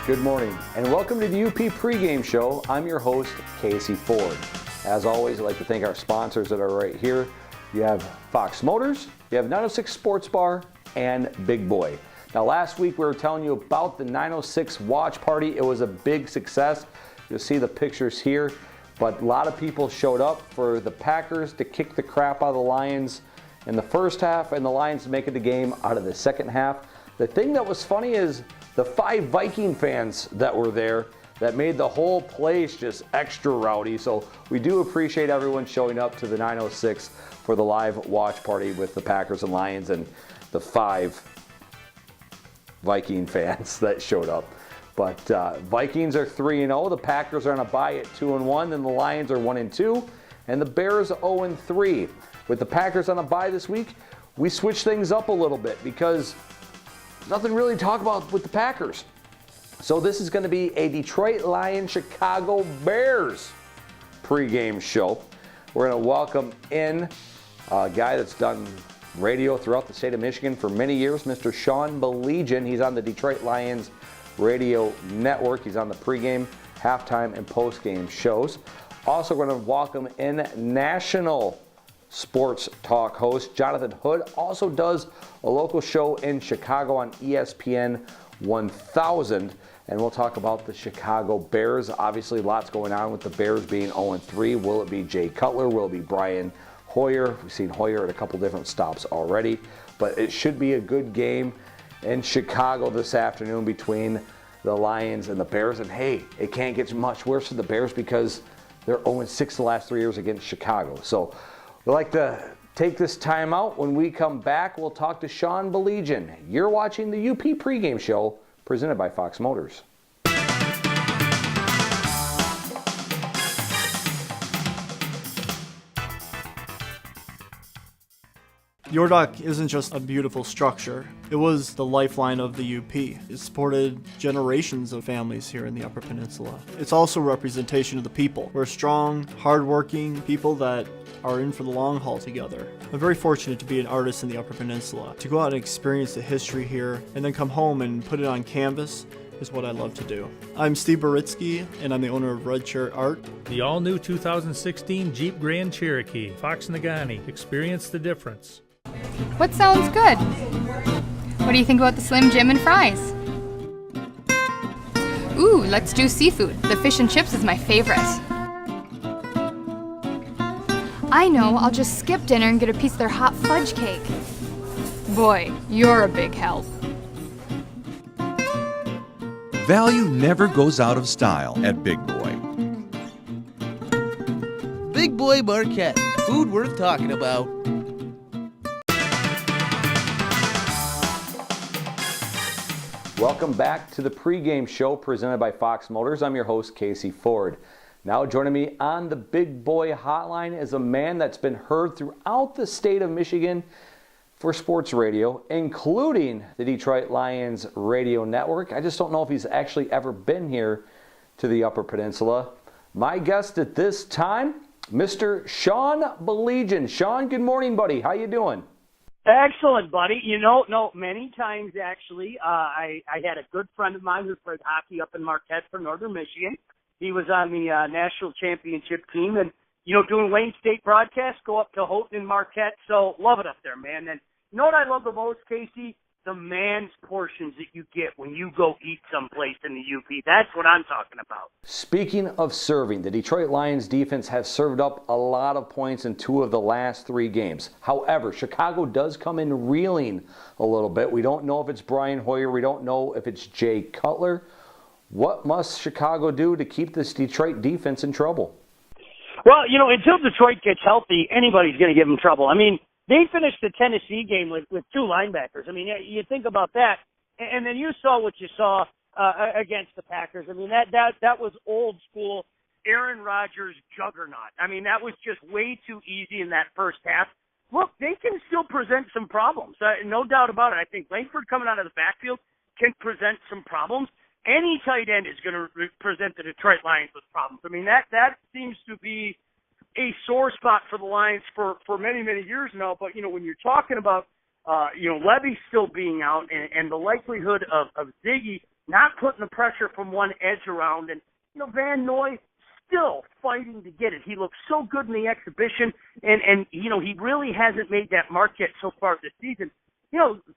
Good morning, and welcome to the UP Pregame Show. I'm your host, Casey Ford. As always, I'd like to thank our sponsors that are right here. You have Fox Motors, you have 906 Sports Bar, and Big Boy. Now, last week we were telling you about the 906 watch party. It was a big success. You'll see the pictures here, but a lot of people showed up for the Packers to kick the crap out of the Lions in the first half, and the Lions making the game out of the second half. The thing that was funny is the 5 Viking fans that were there that made the whole place just extra rowdy. So we do appreciate everyone showing up to the 906 for the live watch party with the Packers and Lions and the 5 Viking fans that showed up. But Vikings are 3-0. The Packers are on a bye at 2-1. Then the Lions are 1-2. And the Bears 0-3. With the Packers on a bye this week, we switched things up a little bit because nothing really to talk about with the Packers. So this is going to be a Detroit Lions Chicago Bears pregame show. We're going to welcome in a guy that's done radio throughout the state of Michigan for many years, Mr. Sean Belegian. He's on the Detroit Lions radio network. He's on the pregame, halftime, and postgame shows. Also going to welcome in national sports talk host Jonathan Hood. Also does a local show in Chicago on ESPN 1000. And we'll talk about the Chicago Bears. Obviously, lots going on with the Bears being 0-3. Will it be Jay Cutler? Will it be Brian Hoyer? We've seen Hoyer at a couple different stops already. But it should be a good game in Chicago this afternoon between the Lions and the Bears. And hey, it can't get much worse for the Bears because they're 0-6 the last 3 years against Chicago. So we'd like to take this time out. When we come back, we'll talk to Sean Belegian. You're watching the UP Pregame Show presented by Fox Motors. The Ordock isn't just a beautiful structure. It was the lifeline of the UP. It supported generations of families here in the Upper Peninsula. It's also a representation of the people. We're strong, hardworking people that are in for the long haul together. I'm very fortunate to be an artist in the Upper Peninsula. To go out and experience the history here and then come home and put it on canvas is what I love to do. I'm Steve Baritsky, and I'm the owner of Red Chair Art. The all-new 2016 Jeep Grand Cherokee, Fox Nagani. Experience the difference. What sounds good? What do you think about the Slim Jim and fries? Ooh, let's do seafood. The fish and chips is my favorite. I know, I'll just skip dinner and get a piece of their hot fudge cake. Boy, you're a big help. Value never goes out of style at Big Boy. Big Boy Marquette. Food worth talking about. Welcome back to the pregame show presented by Fox Motors. I'm your host, Casey Ford. Now joining me on the Big Boy Hotline is a man that's been heard throughout the state of Michigan for sports radio, including the Detroit Lions radio network. I just don't know if he's actually ever been here to the Upper Peninsula. My guest at this time, Mr. Sean Belegian. Sean, good morning, buddy. How you doing? Excellent, buddy. Many times, actually. I had a good friend of mine who played hockey up in Marquette for Northern Michigan. He was on the national championship team and, doing Wayne State broadcasts, go up to Houghton and Marquette. So love it up there, man. And you know what I love the most, Casey? The man's portions that you get when you go eat someplace in the UP. That's what I'm talking about. Speaking of serving, the Detroit Lions defense has served up a lot of points in 2 of the last 3 games. However, Chicago does come in reeling a little bit. We don't know if it's Brian Hoyer. We don't know if it's Jay Cutler. What must Chicago do to keep this Detroit defense in trouble? Well, until Detroit gets healthy, anybody's going to give them trouble. I mean, they finished the Tennessee game with 2 linebackers. I mean, you think about that, and then you saw what you saw against the Packers. I mean, that was old school Aaron Rodgers juggernaut. I mean, that was just way too easy in that first half. Look, they can still present some problems, no doubt about it. I think Langford coming out of the backfield can present some problems. Any tight end is going to present the Detroit Lions with problems. I mean, that seems to be a sore spot for the Lions for many, many years now. But, when you're talking about, Levy still being out and the likelihood of Ziggy not putting the pressure from one edge around. And, Van Noy still fighting to get it. He looks so good in the exhibition, and he really hasn't made that mark yet so far this season.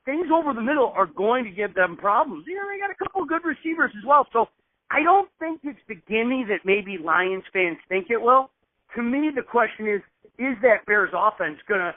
Things over the middle are going to give them problems. They got a couple of good receivers as well. So I don't think it's the gimme that maybe Lions fans think it will. To me, the question is that Bears offense going to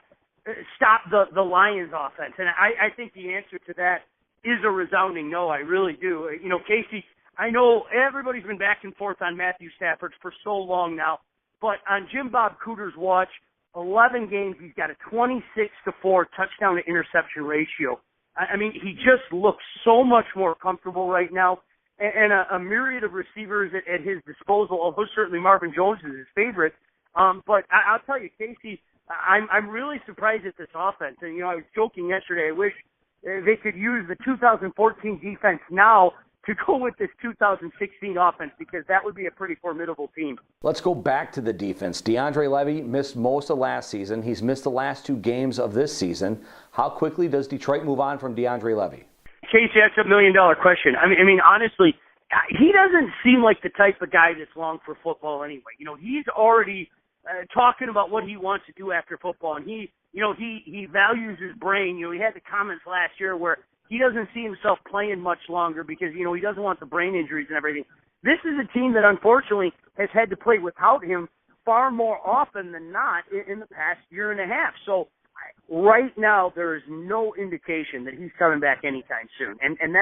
stop the Lions offense? And I think the answer to that is a resounding no. I really do. Casey, I know everybody's been back and forth on Matthew Stafford for so long now, but on Jim Bob Cooter's watch, 11 games, he's got a 26-4 touchdown to interception ratio. I mean, he just looks so much more comfortable right now, and a myriad of receivers at his disposal, although certainly Marvin Jones is his favorite. But I'll tell you, Casey, I'm really surprised at this offense. And, I was joking yesterday, I wish they could use the 2014 defense now to go with this 2016 offense, because that would be a pretty formidable team. Let's go back to the defense. DeAndre Levy missed most of last season. He's missed the last 2 games of this season. How quickly does Detroit move on from DeAndre Levy? Casey, that's $1 million question. I mean, honestly, he doesn't seem like the type of guy that's long for football anyway. He's already talking about what he wants to do after football, and he values his brain. He had the comments last year where he doesn't see himself playing much longer because, he doesn't want the brain injuries and everything. This is a team that unfortunately has had to play without him far more often than not in the past year and a half. So right now there is no indication that he's coming back anytime soon. And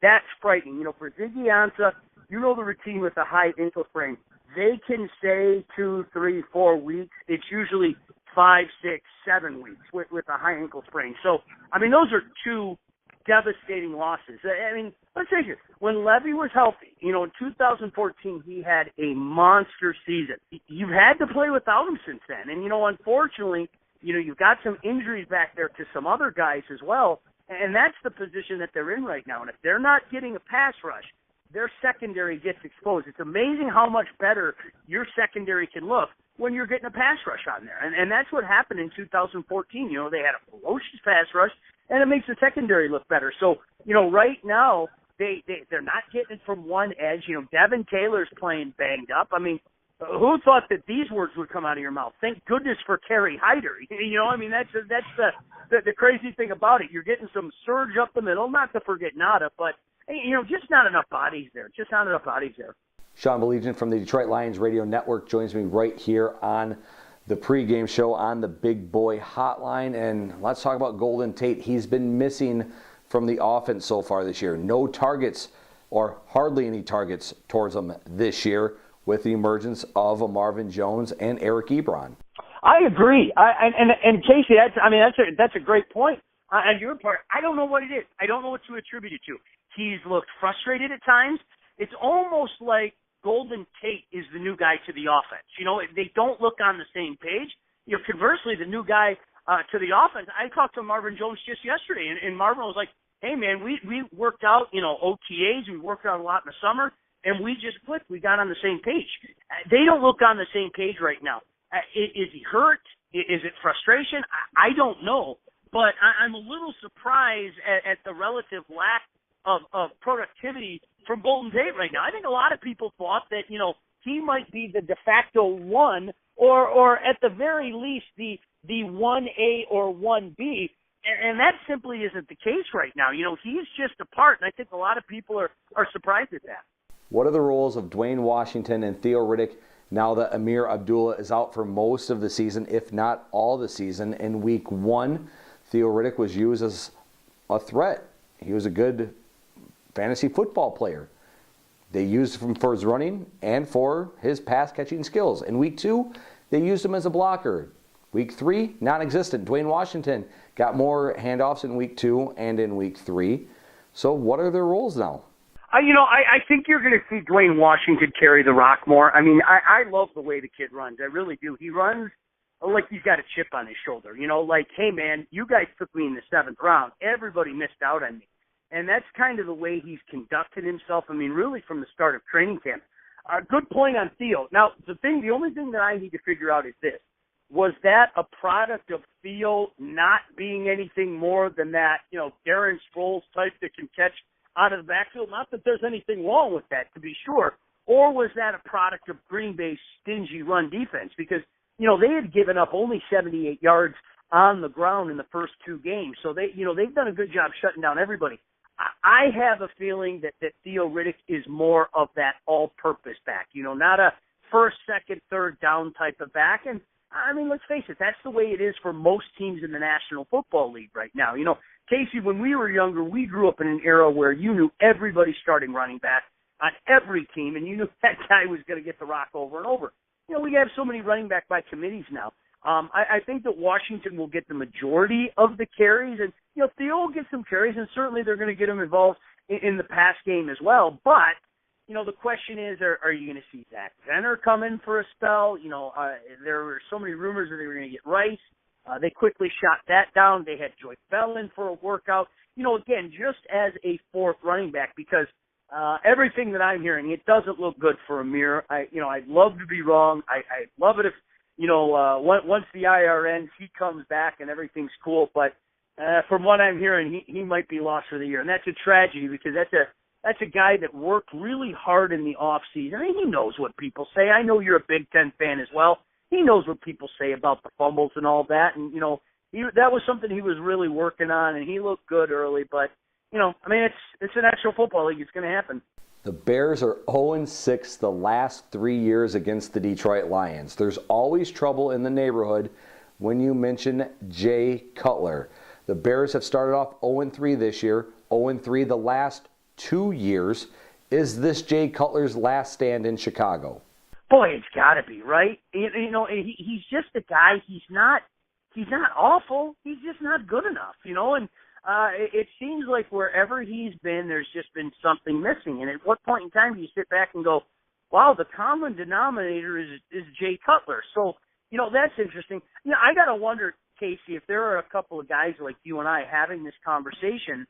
that's frightening. For Ziggy Ansah, the routine with a high ankle sprain. They can say 2, 3, 4 weeks. It's usually 5, 6, 7 weeks with a high ankle sprain. So, those are 2 devastating losses. Let's face it, when Levy was healthy, in 2014, he had a monster season. You've had to play without him since then. And, unfortunately, you've got some injuries back there to some other guys as well. And that's the position that they're in right now. And if they're not getting a pass rush, their secondary gets exposed. It's amazing how much better your secondary can look when you're getting a pass rush on there. And that's what happened in 2014. They had a ferocious pass rush, and it makes the secondary look better. So, right now, they're not getting it from one edge. Devin Taylor's playing banged up. Who thought that these words would come out of your mouth? Thank goodness for Kerry Hyder. That's the crazy thing about it. You're getting some surge up the middle, not to forget Nada, but just not enough bodies there. Sean Baligian from the Detroit Lions Radio Network joins me right here on the pregame show on the Big Boy Hotline. And let's talk about Golden Tate. He's been missing from the offense so far this year. No targets, or hardly any targets towards him this year, with the emergence of a Marvin Jones and Eric Ebron. I agree. And Casey, that's a great point. On your part, I don't know what it is. I don't know what to attribute it to. He's looked frustrated at times. It's almost like Golden Tate is the new guy to the offense. They don't look on the same page. Conversely, the new guy to the offense, I talked to Marvin Jones just yesterday, and Marvin was like, hey, man, we worked out, OTAs. We worked out a lot in the summer, and we just clicked. We got on the same page. They don't look on the same page right now. Is he hurt? Is it frustration? I don't know. But I'm a little surprised at the relative lack of productivity from Golden Tate right now. I think a lot of people thought that, he might be the de facto 1 or at the very least the 1A or 1B. And that simply isn't the case right now. He's just a part, and I think a lot of people are surprised at that. What are the roles of Dwayne Washington and Theo Riddick now that Amir Abdullah is out for most of the season, if not all the season? In week 1, Theo Riddick was used as a threat. He was a good fantasy football player. They used him for his running and for his pass-catching skills. In week 2, they used him as a blocker. Week 3, non-existent. Dwayne Washington got more handoffs in week 2 and in week 3. So what are their roles now? I think you're going to see Dwayne Washington carry the rock more. I love the way the kid runs. I really do. He runs like he's got a chip on his shoulder. Hey, man, you guys took me in the 7th round. Everybody missed out on me. And that's kind of the way he's conducted himself, really from the start of training camp. Good point on Theo. Now, the only thing that I need to figure out is this. Was that a product of Theo not being anything more than that, Darren Sproles type that can catch out of the backfield. Not that there's anything wrong with that, to be sure. Or was that a product of Green Bay's stingy run defense? Because, they had given up only 78 yards on the ground in the first 2 games. So they've done a good job shutting down everybody. I have a feeling that Theo Riddick is more of that all-purpose back, not a first, second, third down type of back. And, I mean, let's face it, that's the way it is for most teams in the National Football League right now. Casey, when we were younger, we grew up in an era where you knew everybody starting running back on every team, and you knew that guy was going to get the rock over and over. We have so many running back by committees now. I think that Washington will get the majority of the carries, and Theo will get some carries, and certainly they're going to get him involved in the pass game as well. But the question is, are you going to see Zach Zenner come in for a spell? There were so many rumors that they were going to get Rice. They quickly shot that down. They had Joy Bell in for a workout. Again, just as a fourth running back, because everything that I'm hearing, it doesn't look good for Amir. I'd love to be wrong. I'd love it if, once the IR ends, he comes back and everything's cool. But from what I'm hearing, he might be lost for the year. And that's a tragedy, because that's a guy that worked really hard in the off season. I mean, he knows what people say. I know you're a Big Ten fan as well. He knows what people say about the fumbles and all that. And, that was something he was really working on, and he looked good early. But, it's an National Football League. It's going to happen. The Bears are 0-6 the last 3 years against the Detroit Lions. There's always trouble in the neighborhood when you mention Jay Cutler. The Bears have started off 0-3 this year, 0-3 the last 2 years. Is this Jay Cutler's last stand in Chicago? Boy, it's got to be, right? He's just a guy. He's not awful. He's just not good enough, and it seems like wherever he's been, there's just been something missing. And at what point in time do you sit back and go, wow, the common denominator is Jay Cutler? So, that's interesting. I got to wonder, Casey, if there are a couple of guys like you and I having this conversation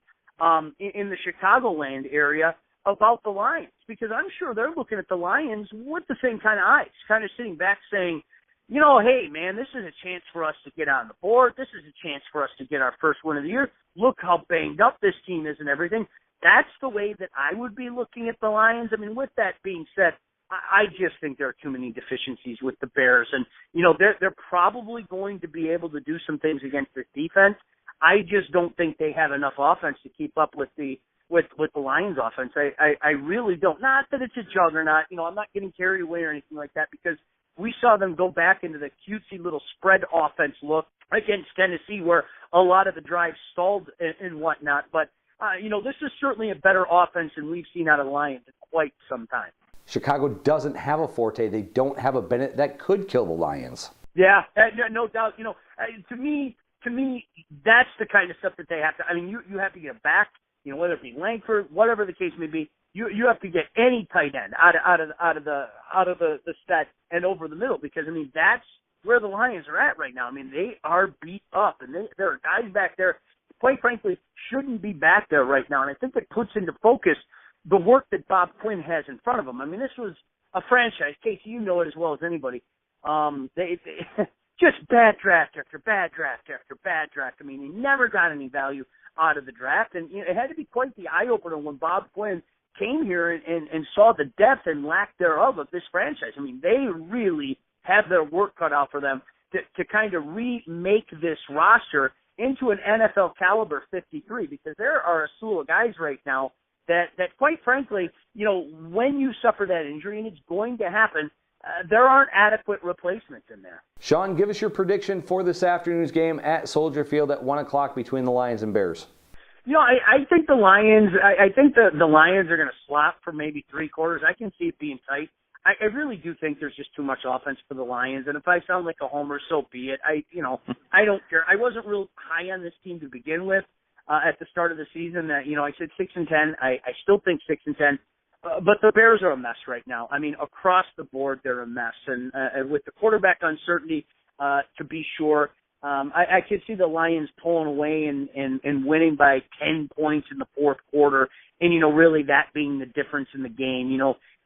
in the Chicagoland area about the Lions, because I'm sure they're looking at the Lions with the same kind of eyes, kind of sitting back saying, hey, man, this is a chance for us to get on the board. This is a chance for us to get our first win of the year. Look how banged up this team is and everything. That's the way that I would be looking at the Lions. I mean, with that being said, I just think there are too many deficiencies with the Bears. And, they're probably going to be able to do some things against this defense. I just don't think they have enough offense to keep up with the Lions offense. I really don't. Not that it's a juggernaut. I'm not getting carried away or anything like that, because we saw them go back into the cutesy little spread offense look against Tennessee, where a lot of the drives stalled and whatnot. But, this is certainly a better offense than we've seen out of the Lions in quite some time. Chicago doesn't have a Forte. They don't have a Bennett that could kill the Lions. Yeah, no doubt. To me, that's the kind of stuff that they have to. I mean, you have to get back. Whether it be Langford, whatever the case may be, you have to get any tight end out of the set and over the middle, because that's where the Lions are at right now. I mean, they are beat up, and there are guys back there, quite frankly, shouldn't be back there right now. And I think it puts into focus the work that Bob Quinn has in front of him. I mean, this was a franchise, Casey, you know it as well as anybody. They just bad draft after bad draft after bad draft. I mean, he never got any value out of the draft, and it had to be quite the eye-opener when Bob Quinn came here and saw the depth and lack thereof of this franchise. I mean, they really have their work cut out for them to kind of remake this roster into an NFL caliber 53, because there are a slew of guys right now that quite frankly, when you suffer that injury, and it's going to happen, there aren't adequate replacements in there. Sean, give us your prediction for this afternoon's game at Soldier Field at 1 o'clock between the Lions and Bears. I think the Lions. I think the Lions are going to slop for maybe 3 quarters. I can see it being tight. I really do think there's just too much offense for the Lions, and if I sound like a homer, so be it. I don't care. I wasn't real high on this team to begin with at the start of the season. I said 6-10. I still think 6-10. But the Bears are a mess right now. I mean, across the board, they're a mess. And with the quarterback uncertainty, to be sure, I could see the Lions pulling away and winning by 10 points in the fourth quarter. And, really that being the difference in the game.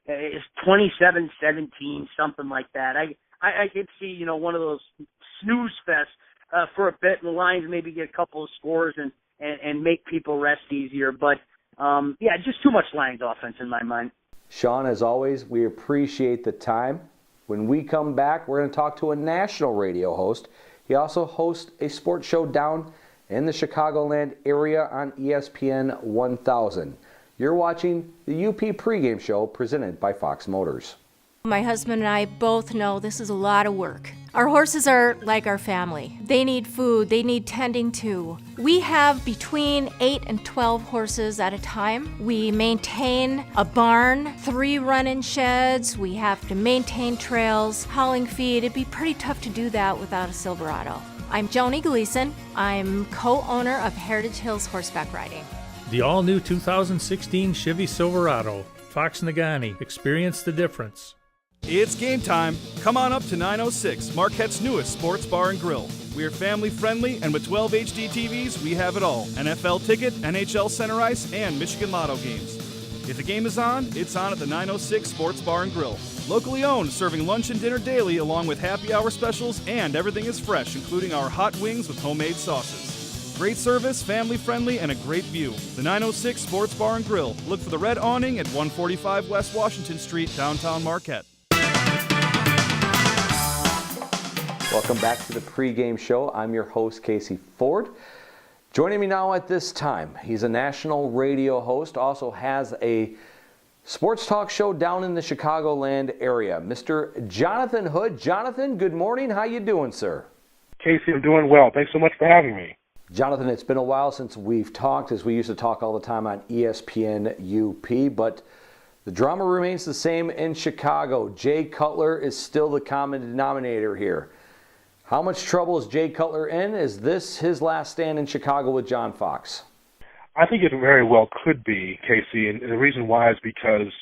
It's 27-17, something like that. I could see, one of those snooze fests for a bit, and the Lions maybe get a couple of scores and make people rest easier. But Yeah, just too much Lions offense in my mind. Sean, as always, we appreciate the time. When we come back, we're going to talk to a national radio host. He also hosts a sports show down in the Chicagoland area on ESPN 1000. You're watching the UP Pregame Show presented by Fox Motors. My husband and I both know this is a lot of work. Our horses are like our family. They need food, they need tending to. We have between 8 and 12 horses at a time. We maintain a barn, 3 run-in sheds, we have to maintain trails, hauling feed. It'd be pretty tough to do that without a Silverado. I'm Joni Gleason. I'm co-owner of Heritage Hills Horseback Riding. The all-new 2016 Chevy Silverado. Fox Nagani. Experience the difference. It's game time. Come on up to 906, Marquette's newest sports bar and grill. We are family friendly, and with 12 HD TVs, we have it all. NFL ticket, NHL center ice, and Michigan Lotto games. If the game is on, it's on at the 906 Sports Bar and Grill. Locally owned, serving lunch and dinner daily along with happy hour specials, and everything is fresh, including our hot wings with homemade sauces. Great service, family friendly, and a great view. The 906 Sports Bar and Grill. Look for the red awning at 145 West Washington Street, downtown Marquette. Welcome back to the Pregame Show. I'm your host, Casey Ford. Joining me now at this time, he's a national radio host, also has a sports talk show down in the Chicagoland area. Mr. Jonathan Hood. Jonathan, good morning. How you doing, sir? Casey, I'm doing well. Thanks so much for having me. Jonathan, it's been a while since we've talked, as we used to talk all the time on ESPN UP, but the drama remains the same in Chicago. Jay Cutler is still the common denominator here. How much trouble is Jay Cutler in? Is this his last stand in Chicago with John Fox? I think it very well could be, Casey, and the reason why is because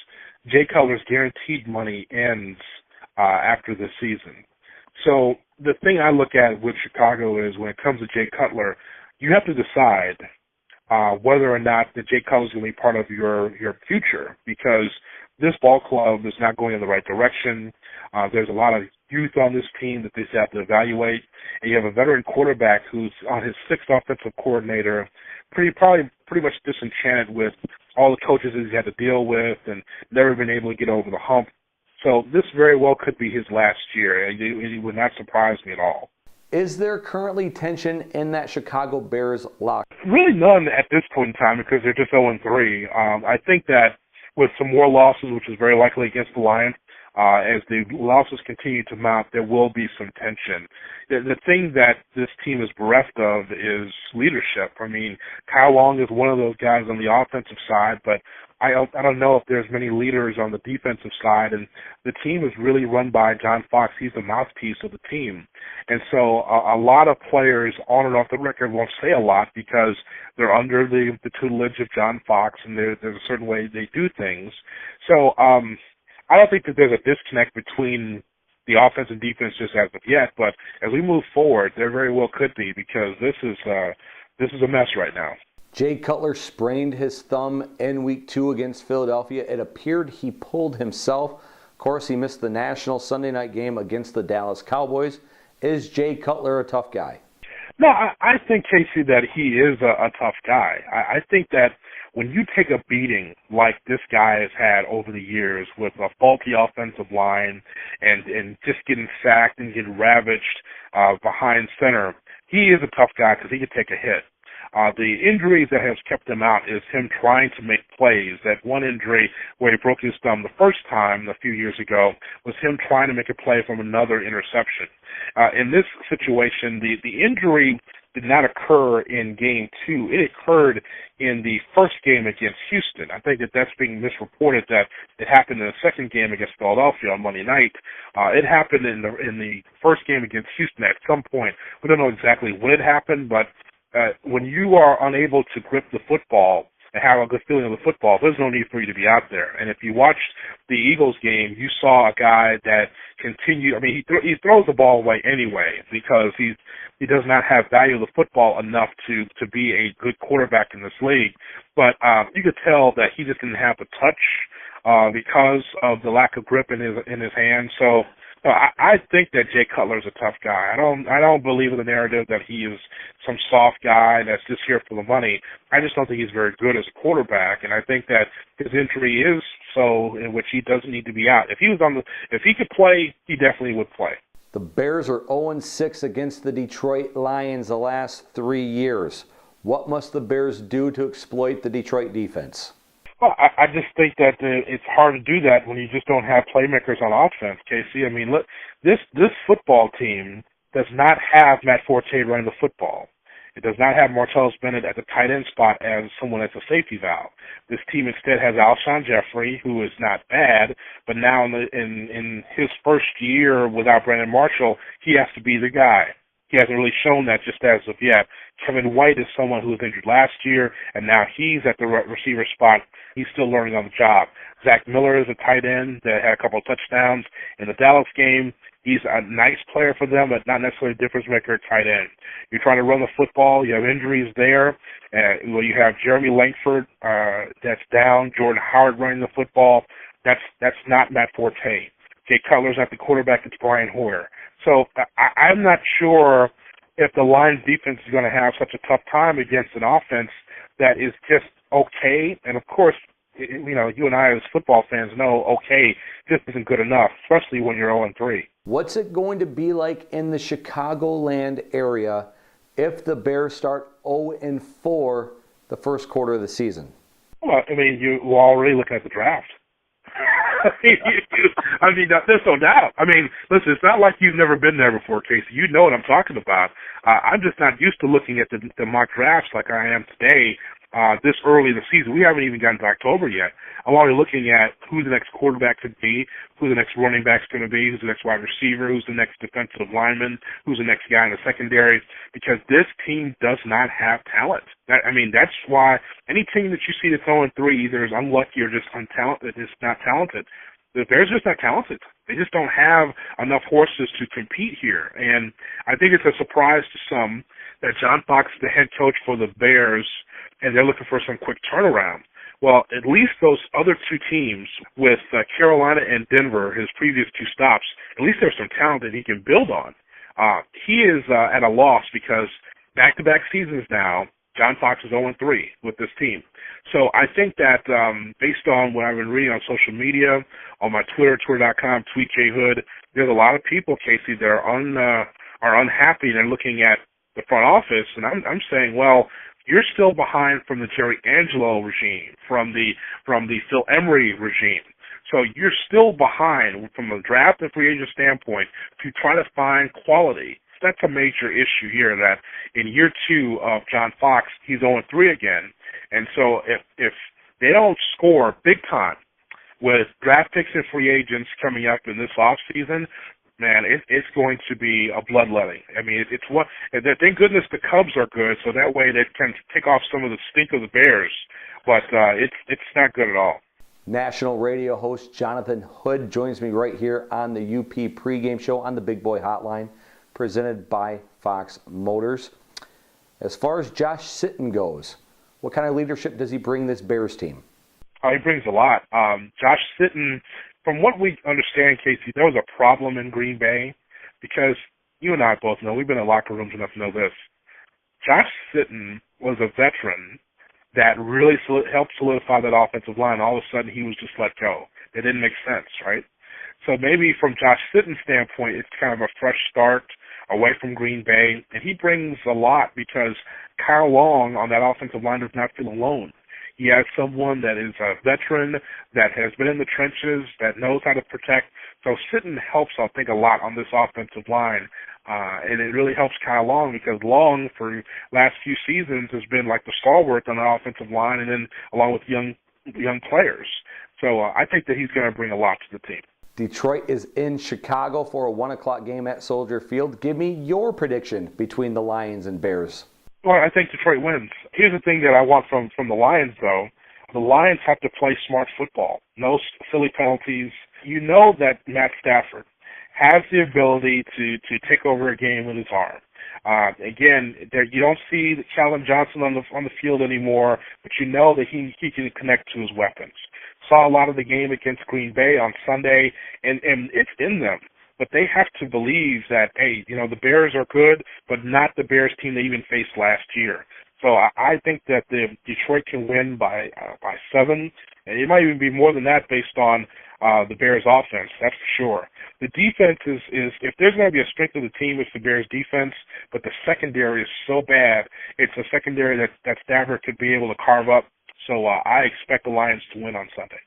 Jay Cutler's guaranteed money ends after the season. So the thing I look at with Chicago is when it comes to Jay Cutler, you have to decide whether or not that Jay Cutler is going to be part of your future, because this ball club is not going in the right direction. There's a lot of youth on this team that they have to evaluate, and you have a veteran quarterback who's on his 6th offensive coordinator, pretty much disenchanted with all the coaches that he's had to deal with and never been able to get over the hump. So this very well could be his last year, and it would not surprise me at all. Is there currently tension in that Chicago Bears locker? Really none at this point in time, because they're just 0-3. I think that with some more losses, which is very likely against the Lions, as the losses continue to mount, there will be some tension. The thing that this team is bereft of is leadership. I mean, Kyle Long is one of those guys on the offensive side, but I don't know if there's many leaders on the defensive side, and the team is really run by John Fox. He's the mouthpiece of the team. And so a lot of players on and off the record won't say a lot because they're under the tutelage of John Fox, and there's a certain way they do things. So I don't think that there's a disconnect between the offense and defense just as of yet, but as we move forward, there very well could be, because this is a mess right now. Jay Cutler sprained his thumb in Week 2 against Philadelphia. It appeared he pulled himself. Of course, he missed the national Sunday night game against the Dallas Cowboys. Is Jay Cutler a tough guy? No, I think, Casey, that he is a tough guy. I think that when you take a beating like this guy has had over the years with a faulty offensive line and just getting sacked and getting ravaged behind center, he is a tough guy because he could take a hit. The injuries that has kept him out is him trying to make plays. That one injury where he broke his thumb the first time a few years ago was him trying to make a play from another interception. In this situation, the injury did not occur in Game 2. It occurred in the first game against Houston. I think that's being misreported that it happened in the second game against Philadelphia on Monday night. It happened in the first game against Houston at some point. We don't know exactly when it happened, but when you are unable to grip the football and have a good feeling of the football, there's no need for you to be out there. And if you watched the Eagles game, you saw a guy that continued. I mean, he throws the ball away anyway because he does not have value of the football enough to be a good quarterback in this league. But you could tell that he just didn't have the touch because of the lack of grip in his hand. So I think that Jay Cutler's a tough guy. I don't believe in the narrative that he is some soft guy that's just here for the money. I just don't think he's very good as a quarterback, and I think that his injury is so in which he doesn't need to be out. If he could play, he definitely would play. The Bears are 0-6 against the Detroit Lions the last 3 years. What must the Bears do to exploit the Detroit defense? Well, I just think that it's hard to do that when you just don't have playmakers on offense, Casey. I mean, look, this football team does not have Matt Forte running the football. It does not have Martellus Bennett at the tight end spot as someone that's a safety valve. This team instead has Alshon Jeffrey, who is not bad, but now in his first year without Brandon Marshall, he has to be the guy. He hasn't really shown that just as of yet. Kevin White is someone who was injured last year, and now he's at the receiver spot. He's still learning on the job. Zach Miller is a tight end that had a couple of touchdowns in the Dallas game. He's a nice player for them, but not necessarily a difference maker at tight end. You're trying to run the football. You have injuries there. You have Jeremy Langford that's down. Jordan Howard running the football. That's not Matt Forte. Jay Cutler's at the quarterback. It's Brian Hoyer. So I'm not sure if the Lions defense is going to have such a tough time against an offense that is just okay. And, of course, you know, you and I as football fans know, okay, this isn't good enough, especially when you're 0-3. What's it going to be like in the Chicagoland area if the Bears start 0-4 the first quarter of the season? Well, I mean, we're already looking at the draft. I mean, there's no doubt. I mean, listen, it's not like you've never been there before, Casey. You know what I'm talking about. I'm just not used to looking at the mock drafts like I am today, this early in the season. We haven't even gotten to October yet. I'm already looking at who the next quarterback could be, who the next running back's going to be, who's the next wide receiver, who's the next defensive lineman, who's the next guy in the secondary, because this team does not have talent. That's why any team that you see that's 0-3 either is unlucky or just untalented, is not talented. The Bears are just not talented. They just don't have enough horses to compete here. And I think it's a surprise to some that John Fox is the head coach for the Bears, and they're looking for some quick turnaround. Well, at least those other two teams with Carolina and Denver, his previous two stops, at least there's some talent that he can build on. He is at a loss because back-to-back seasons now, John Fox is 0-3 with this team. So I think that based on what I've been reading on social media, on my Twitter, twitter.com, tweetjhood, there's a lot of people, Casey, that are unhappy and they're looking at the front office, and I'm saying, well, you're still behind from the Jerry Angelo regime, from the Phil Emery regime. So you're still behind from a draft and free agent standpoint to try to find quality. That's a major issue here, that in year two of John Fox, he's 0-3 again. And so if they don't score big time with draft picks and free agents coming up in this offseason, man, it's going to be a bloodletting. I mean, thank goodness the Cubs are good, so that way they can take off some of the stink of the Bears. But it's not good at all. National radio host Jonathan Hood joins me right here on the UP Pregame Show on the Big Boy Hotline, presented by Fox Motors. As far as Josh Sitton goes, what kind of leadership does he bring this Bears team? He brings a lot. Josh Sitton, from what we understand, Casey, there was a problem in Green Bay because you and I both know, we've been in locker rooms enough to know this. Josh Sitton was a veteran that really helped solidify that offensive line. All of a sudden, he was just let go. It didn't make sense, right? So maybe from Josh Sitton's standpoint, it's kind of a fresh start away from Green Bay. And he brings a lot because Kyle Long on that offensive line does not feel alone. He has someone that is a veteran, that has been in the trenches, that knows how to protect. So Sitton helps, I think, a lot on this offensive line. And it really helps Kyle Long because Long, for last few seasons, has been like the stalwart on the offensive line and then along with young players. So I think that he's going to bring a lot to the team. Detroit is in Chicago for a 1 o'clock game at Soldier Field. Give me your prediction between the Lions and Bears. Well, I think Detroit wins. Here's the thing that I want from the Lions, though. The Lions have to play smart football. No silly penalties. You know that Matt Stafford has the ability to take over a game with his arm. Again, you don't see Calvin Johnson on the field anymore, but you know that he can connect to his weapons. Saw a lot of the game against Green Bay on Sunday, and it's in them. but they have to believe that, hey, the Bears are good, but not the Bears team they even faced last year. So I think that the Detroit can win by 7, and it might even be more than that based on the Bears' offense. That's for sure. The defense is if there's going to be a strength of the team, it's the Bears' defense. But the secondary is so bad. It's a secondary that Stafford could be able to carve up. So I expect the Lions to win on Sunday.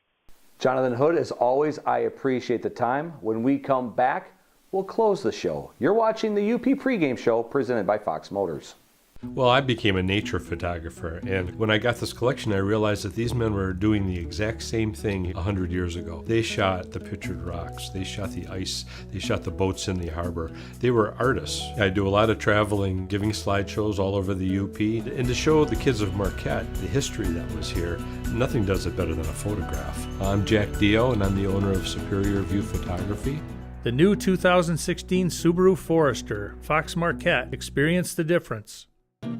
Jonathan Hood, as always, I appreciate the time. When we come back, we'll close the show. You're watching the UP Pregame Show presented by Fox Motors. Well, I became a nature photographer, and when I got this collection, I realized that these men were doing the exact same thing 100 years ago. They shot the pictured rocks, they shot the ice, they shot the boats in the harbor. They were artists. I do a lot of traveling, giving slideshows all over the UP, and to show the kids of Marquette the history that was here, nothing does it better than a photograph. I'm Jack Dio, and I'm the owner of Superior View Photography. The new 2016 Subaru Forester, Fox Marquette. Experience the difference.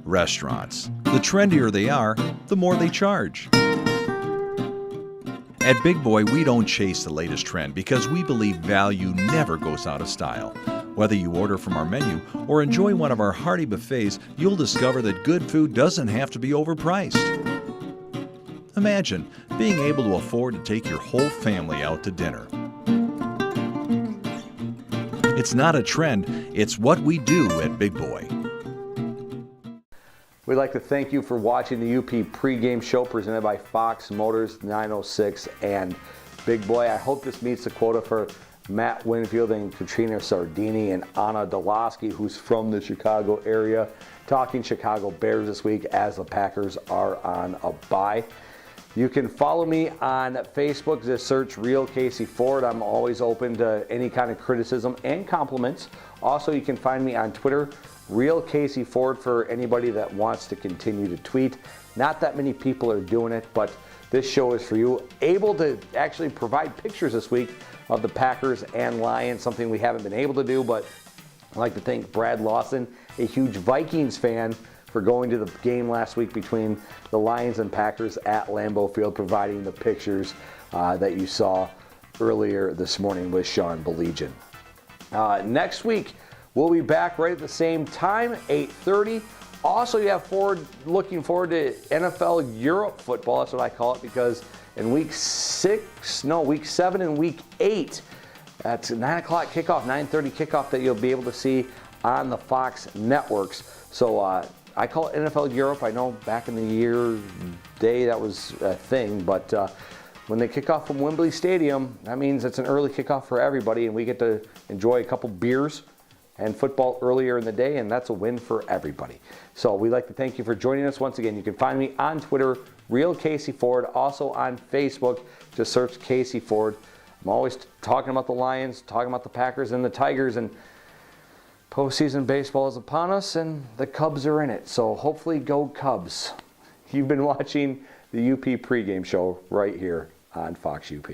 Restaurants. The trendier they are, the more they charge. At Big Boy, we don't chase the latest trend because we believe value never goes out of style. Whether you order from our menu or enjoy one of our hearty buffets, you'll discover that good food doesn't have to be overpriced. Imagine being able to afford to take your whole family out to dinner. It's not a trend, it's what we do at Big Boy. We'd like to thank you for watching the UP Pregame Show presented by Fox Motors 906 and Big Boy. I hope this meets the quota for Matt Winfield and Katrina Sardini and Anna Doloski, who's from the Chicago area, talking Chicago Bears this week as the Packers are on a bye. You can follow me on Facebook. Just search Real Casey Ford. I'm always open to any kind of criticism and compliments. Also, you can find me on Twitter, Real Casey Ford, for anybody that wants to continue to tweet. Not that many people are doing it, but this show is for you. Able to actually provide pictures this week of the Packers and Lions, something we haven't been able to do, but I'd like to thank Brad Lawson, a huge Vikings fan, for going to the game last week between the Lions and Packers at Lambeau Field, providing the pictures that you saw earlier this morning with Sean Belegian. Next week, we'll be back right at the same time, 8:30. Also, you have looking forward to NFL Europe football. That's what I call it, because in week 7 and week 8, that's a 9 o'clock kickoff, 9:30 kickoff that you'll be able to see on the Fox networks. So I call it NFL Europe. I know back in the day that was a thing, but when they kick off from Wembley Stadium, that means it's an early kickoff for everybody, and we get to enjoy a couple beers and football earlier in the day, and that's a win for everybody. So we'd like to thank you for joining us once again. You can find me on Twitter, Real Casey Ford, also on Facebook. Just search Casey Ford. I'm always talking about the Lions, talking about the Packers and the Tigers, and postseason baseball is upon us, and the Cubs are in it. So hopefully go Cubs. You've been watching the UP Pregame Show right here on Fox UP.